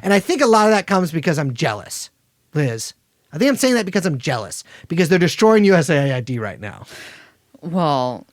And I think a lot of that comes because I'm jealous, Liz. I think I'm saying that because I'm jealous, because they're destroying USAID right now. Well,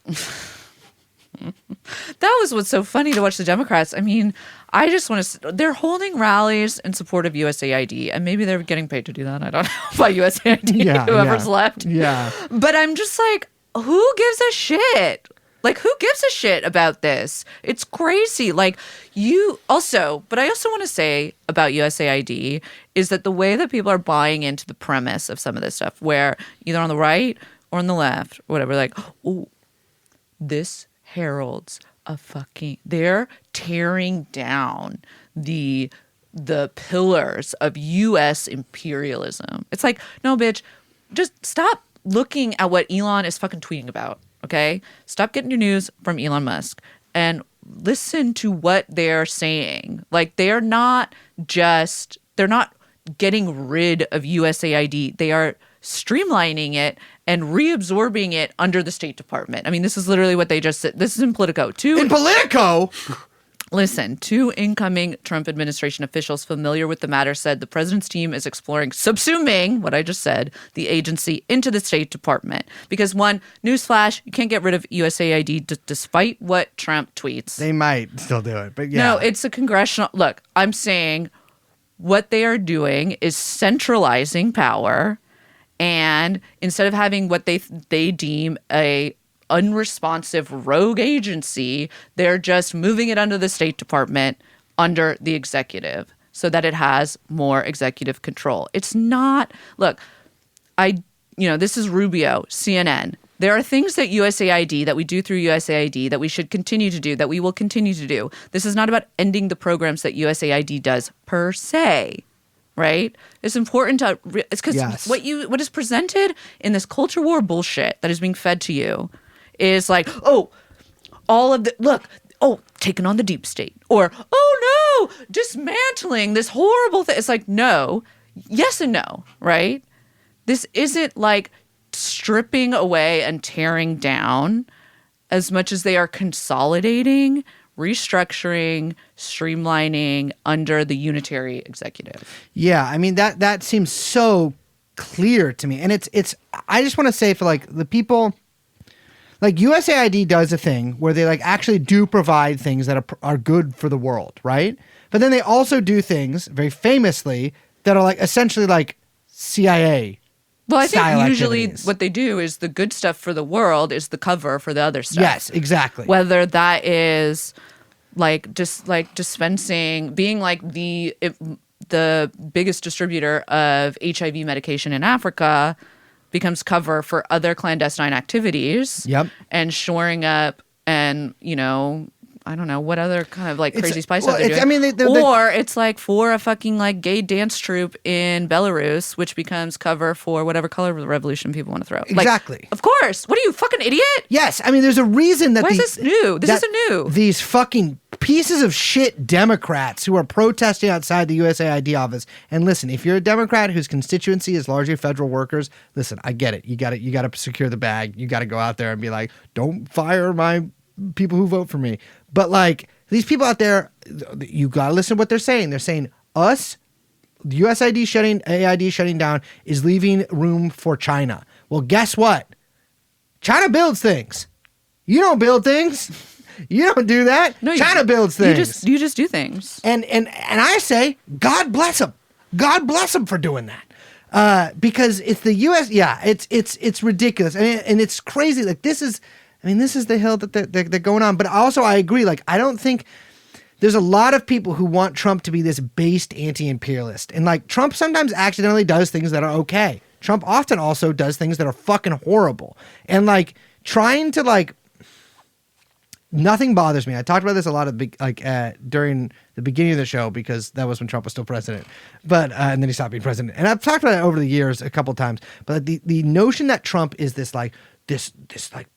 that was what's so funny to watch the Democrats. I mean, I just want to. They're holding rallies in support of USAID, and maybe they're getting paid to do that. I don't know by USAID, whoever's left. Yeah. But I'm just like, who gives a shit? Like, who gives a shit about this? It's crazy. Like, but I also want to say about USAID is that the way that people are buying into the premise of some of this stuff, where either on the right or on the left, or whatever, like, oh, this heralds they're tearing down the pillars of U.S. imperialism. It's like, no, bitch, just stop looking at what Elon is fucking tweeting about. Okay? Stop getting your news from Elon Musk and listen to what they're saying. Like, they're not getting rid of USAID. They are streamlining it and reabsorbing it under the State Department. I mean, this is literally what they just said. This is in Politico. In Politico? Listen, two incoming Trump administration officials familiar with the matter said the president's team is exploring subsuming, what I just said, the agency into the State Department. Because one, newsflash, you can't get rid of USAID despite what Trump tweets. They might still do it, but yeah. No, it's a congressional... Look, I'm saying what they are doing is centralizing power, and instead of having what they deem a unresponsive rogue agency, they're just moving it under the State Department, under the executive, so that it has more executive control. It's not, look, this is Rubio, CNN. There are things that USAID, that we do through USAID, that we should continue to do, that we will continue to do. This is not about ending the programs that USAID does per se, right? It's important to, it's because what is presented in this culture war bullshit that is being fed to you is like, taking on the deep state, or, oh no, dismantling this horrible thing. It's like, no, yes and no, right? This isn't like stripping away and tearing down as much as they are consolidating, restructuring, streamlining under the unitary executive. Yeah, I mean, that seems so clear to me. And it's I just want to say, for like the people, like USAID does a thing where they like actually do provide things that are good for the world, right? But then they also do things very famously that are like essentially like CIA. Well, I think usually what they do is the good stuff for the world is the cover for the other stuff. Yes, exactly. Whether that is like just like dispensing, being like the biggest distributor of HIV medication in Africa becomes cover for other clandestine activities. Yep. And shoring up and, I don't know, what other kind of like crazy spy stuff they're doing. I mean, it's like for a fucking like gay dance troupe in Belarus, which becomes cover for whatever color revolution people want to throw. Exactly. Like, of course. What are you, fucking idiot? Yes. I mean, there's a reason that Why is this new? This isn't new. These fucking pieces of shit Democrats who are protesting outside the USAID office. And listen, if you're a Democrat whose constituency is largely federal workers, listen, I get it. You got to secure the bag. You got to go out there and be like, don't fire my people who vote for me. But like these people out there, you got to listen to what they're saying. They're saying the USAID shutting down is leaving room for China. Well, guess what? China builds things. You don't build things. You don't do that. No, China builds things. You just do things. And I say, God bless them. God bless them for doing that. Because it's the U.S. Yeah, it's ridiculous. I mean, and it's crazy. Like this is the hill that they're going on. But also, I agree. Like, I don't think there's a lot of people who want Trump to be this based anti-imperialist. And like, Trump sometimes accidentally does things that are okay. Trump often also does things that are fucking horrible. And like, trying to like, nothing bothers me. I talked about this a lot during the beginning of the show because that was when Trump was still president. But and then he stopped being president. And I've talked about it over the years a couple times. But the notion that Trump is this like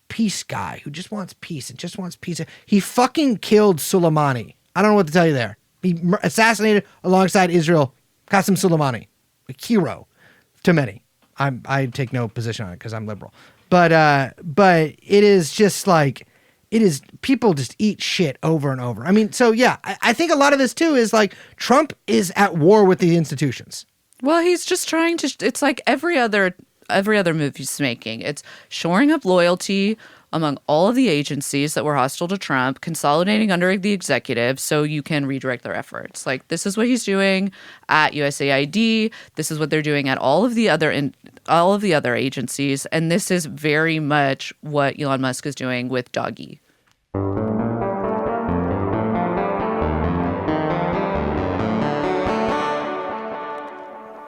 peace guy who just wants peace and just wants peace. He fucking killed Soleimani. I don't know what to tell you there. He assassinated alongside Israel Qasem Soleimani, a hero to many. I take no position on it because I'm liberal. But it is just like, it is, people just eat shit over and over. I mean, so yeah, I think a lot of this too is like Trump is at war with the institutions. Well, he's just trying to. It's like every other move he's making. It's shoring up loyalty among all of the agencies that were hostile to Trump, consolidating under the executive so you can redirect their efforts. Like, this is what he's doing at USAID. This is what they're doing at all of the other agencies, and this is very much what Elon Musk is doing with Doggy.